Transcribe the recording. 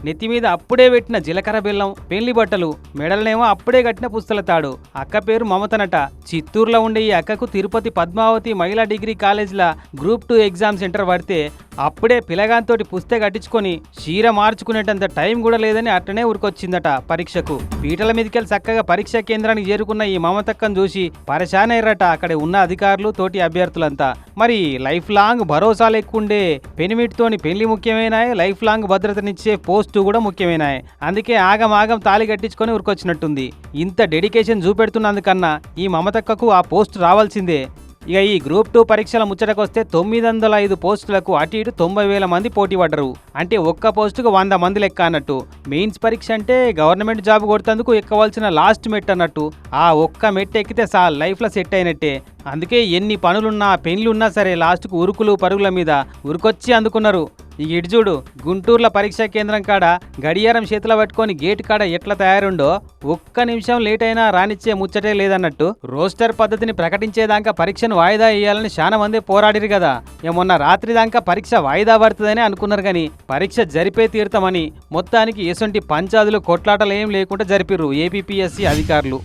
నెత్తి మీద అప్పుడే పెట్టిన జీలకర్ర బెల్లం, పెళ్లి బట్టలు, మెడలనేమో అప్పుడే కట్టిన పుస్తల తాడు. అక్క పేరు మమతనట. చిత్తూరులో ఉండే ఈ అక్కకు తిరుపతి పద్మావతి మహిళా డిగ్రీ కాలేజీల గ్రూప్ 2 ఎగ్జామ్ సెంటర్ పడితే అప్పుడే పిలగాంతోటి పుస్తే కట్టించుకొని చీర మార్చుకునేటంత టైం కూడా లేదని అట్టనే ఉరికొచ్చిందట పరీక్షకు. పీటల మీదకెళ్ళి చక్కగా పరీక్షా కేంద్రానికి చేరుకున్న ఈ మమతక్కను చూసి పరేషాన్ అయ్యారట అక్కడ ఉన్న అధికారులు, తోటి అభ్యర్థులంతా. మరి లైఫ్ లాంగ్ భరోసాలు ఎక్కువండే పెనిమిటితోని పెళ్లి ముఖ్యమైనాయి, లైఫ్ లాంగ్ భద్రతనిచ్చే పోస్టు కూడా ముఖ్యమైనాయి. అందుకే ఆగం తాళి కట్టించుకొని ఉరికొచ్చినట్టుంది. ఇంత డెడికేషన్ చూపెడుతున్నందుకన్నా ఈ మమతక్కకు ఆ పోస్ట్ రావాల్సిందే. ఇక ఈ గ్రూప్ 2 పరీక్షల ముచ్చటకొస్తే 905 పోస్టులకు అటు ఇటు 90,000 మంది పోటీ పడ్డరు. అంటే ఒక్క పోస్టుకు 100 మంది లెక్క అన్నట్టు. మెయిన్స్ పరీక్ష అంటే గవర్నమెంట్ జాబ్ కొడుతందుకు ఎక్కవలసిన లాస్ట్ మెట్ అన్నట్టు. ఆ ఒక్క మెట్ ఎక్కితే సాల్ లైఫ్లో సెట్ అయినట్టే. అందుకే ఎన్ని పనులున్నా పెళ్లిున్నా సరే లాస్ట్కు ఉరుకులు పరుగుల మీద ఉరుకొచ్చి అందుకున్నారు. ఇక ఇటు చూడు, గుంటూరులో పరీక్షా కేంద్రం కాడ గడియారం చేతిలో పట్టుకొని గేటు కాడ ఎట్లా తయారుండో ఒక్క నిమిషం లేట్ అయినా రానిచ్చే ముచ్చటే లేదన్నట్టు. రోస్టర్ పద్ధతిని ప్రకటించేదాకా పరీక్షను వాయిదా వేయాలని చాలా మంది పోరాడిరు కదా. మొన్న రాత్రి దాకా పరీక్ష వాయిదా పడుతుందని అనుకున్నారు కానీ పరీక్ష జరిపే తీరుతామని మొత్తానికి ఎసొంటి పంచాదులు కొట్లాటలు ఏం లేకుండా జరిపిర్రు ఏపీపీఎస్సీ అధికారులు.